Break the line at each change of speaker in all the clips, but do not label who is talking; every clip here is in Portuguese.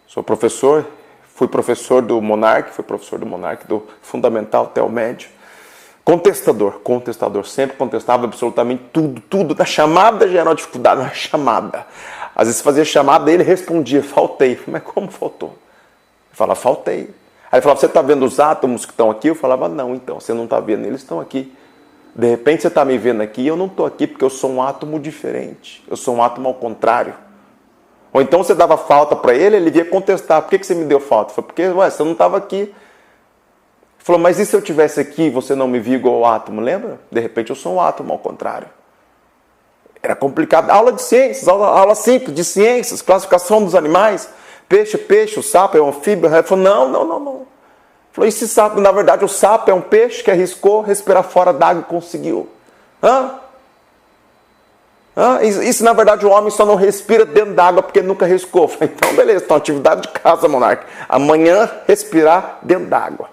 Sou professor, fui professor do Monark, do Fundamental até o Médio. Contestador, sempre contestava absolutamente tudo. Na chamada já era uma dificuldade, na chamada. Às vezes fazia chamada e ele respondia, faltei. Mas como faltou? Eu falava, faltei. Aí ele falava, você está vendo os átomos que estão aqui? Eu falava, não, então, você não está vendo, eles estão aqui. De repente você está me vendo aqui e eu não estou aqui porque eu sou um átomo diferente. Eu sou um átomo ao contrário. Ou então você dava falta para ele, ele ia contestar. Por que você me deu falta? Eu falei, porque você não estava aqui. Ele falou, mas e se eu estivesse aqui e você não me viu igual ao átomo? Lembra? De repente eu sou um átomo ao contrário. Era complicado. Aula de ciências, aula simples de ciências, classificação dos animais. Peixe, o sapo é um anfíbio. Ele falou, não. Ele falou, e se sapo, na verdade o sapo é um peixe que arriscou respirar fora d'água e conseguiu? E se na verdade o homem só não respira dentro d'água porque nunca arriscou? Eu falei, então beleza, então atividade de casa, Monark. Amanhã respirar dentro d'água.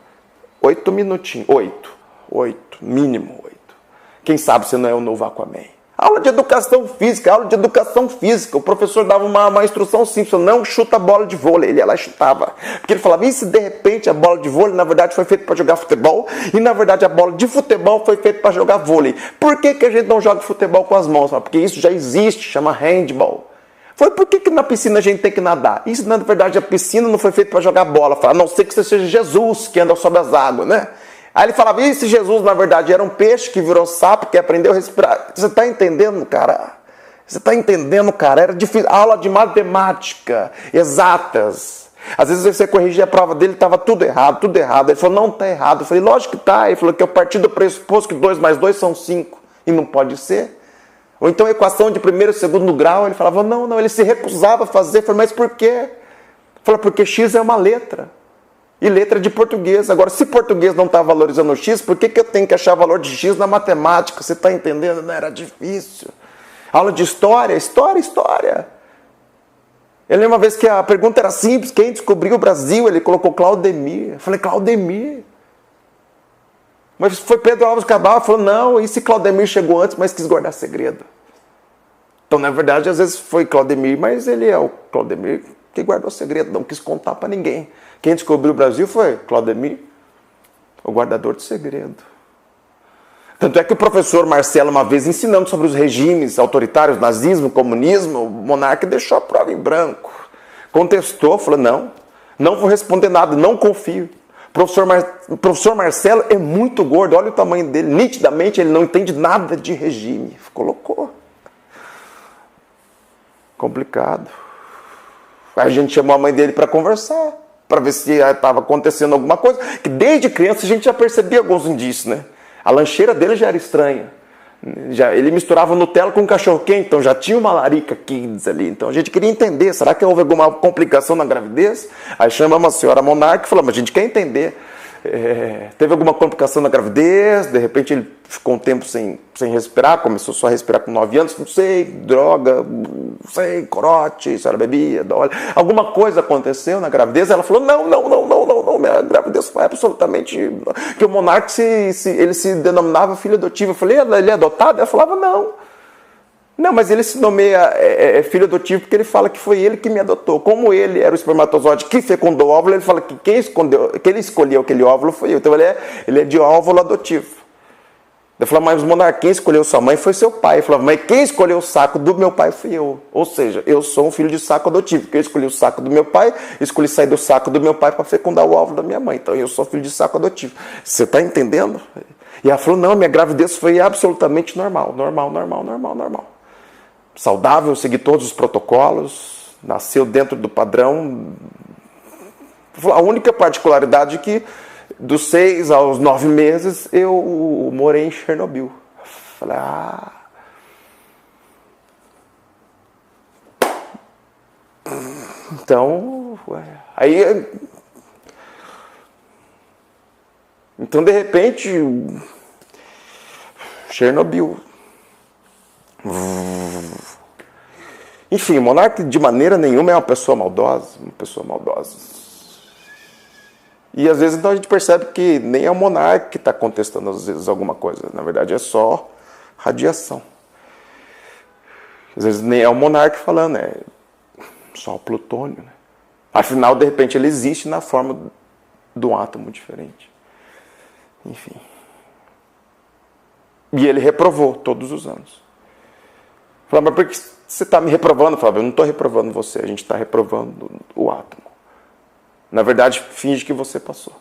8 minutinhos, 8, mínimo 8. Quem sabe você não é o novo Aquaman. Aula de educação física. O professor dava uma instrução simples, não chuta a bola de vôlei. Ele ia lá e chutava. Porque ele falava, e se de repente a bola de vôlei, na verdade, foi feita para jogar futebol, e na verdade a bola de futebol foi feita para jogar vôlei. Por que a gente não joga futebol com as mãos? Porque isso já existe, chama handball. Foi por que na piscina a gente tem que nadar? Isso, na verdade, a piscina não foi feita para jogar bola. A não ser que você seja Jesus, que anda sobre as águas, né? Aí ele falava, e se Jesus, na verdade, era um peixe que virou sapo, que aprendeu a respirar? Você está entendendo, cara? Era difícil. Aula de matemática, exatas. Às vezes você corrigia a prova dele, estava tudo errado. Ele falou, não está errado. Eu falei, lógico que está. Ele falou que eu parti do pressuposto que 2 mais 2 são 5. E não pode ser. Ou então equação de primeiro e segundo grau, ele falava, não, ele se recusava a fazer. Eu falei, mas por quê? Ele falou, porque X é uma letra. E letra de português. Agora, se português não está valorizando o X, por que eu tenho que achar valor de X na matemática? Você está entendendo? Não era difícil. Aula de história. Eu lembro uma vez que a pergunta era simples, quem descobriu o Brasil? Ele colocou Claudemir. Eu falei, Claudemir? Mas foi Pedro Álvares Cabral? Ele falou, não, e se Claudemir chegou antes, mas quis guardar segredo? Então, na verdade, às vezes foi Claudemir, mas ele é o Claudemir que guardou segredo, não quis contar para ninguém. Quem descobriu o Brasil foi Claudemir, o guardador de segredo. Tanto é que o professor Marcelo, uma vez ensinando sobre os regimes autoritários, nazismo, comunismo, o monarca deixou a prova em branco. Contestou, falou, não vou responder nada, não confio. O professor Marcelo é muito gordo, olha o tamanho dele, nitidamente ele não entende nada de regime. Colocou. Complicado. Aí a gente chamou a mãe dele para conversar, para ver se estava acontecendo alguma coisa, que desde criança a gente já percebia alguns indícios, né? A lancheira dele já era estranha. Ele misturava Nutella com cachorro-quente, então já tinha uma larica kids ali. Então a gente queria entender, será que houve alguma complicação na gravidez? Aí chamamos a senhora Monark e falamos, mas a gente quer entender. Teve alguma complicação na gravidez, de repente ele ficou um tempo sem respirar, começou só a respirar com 9 anos, não sei, droga, não sei, corote, a senhora bebia, dólar. Alguma coisa aconteceu na gravidez? Ela falou, não, minha gravidez foi absolutamente... Que o monarca, ele se denominava filho adotivo. Eu falei, ele é adotado? Ela falava, não, mas ele se nomeia filho adotivo porque ele fala que foi ele que me adotou. Como ele era o espermatozoide que fecundou o óvulo, ele fala que quem escolheu aquele óvulo foi eu. Então ele é de óvulo adotivo. Eu falava, mas monarca, quem escolheu sua mãe foi seu pai. Eu falava, mas quem escolheu o saco do meu pai fui eu. Ou seja, eu sou um filho de saco adotivo. Porque eu escolhi o saco do meu pai, escolhi sair do saco do meu pai para fecundar o óvulo da minha mãe. Então eu sou filho de saco adotivo. Você está entendendo? E ela falou, não, minha gravidez foi absolutamente normal. Saudável, segui todos os protocolos, nasceu dentro do padrão. A única particularidade é que dos 6 aos 9 meses eu morei em Chernobyl. Falei, então, então de repente, Chernobyl. Enfim, o monarca de maneira nenhuma é uma pessoa maldosa. E às vezes então a gente percebe que nem é o monarca que está contestando às vezes alguma coisa. Na verdade é só radiação. Às vezes nem é o monarca falando, é só o plutônio. Né? Afinal, de repente, ele existe na forma de um átomo diferente. Enfim. E ele reprovou todos os anos. Falei, mas por que você está me reprovando? Eu falei, eu não estou reprovando você, a gente está reprovando o átomo. Na verdade, finge que você passou.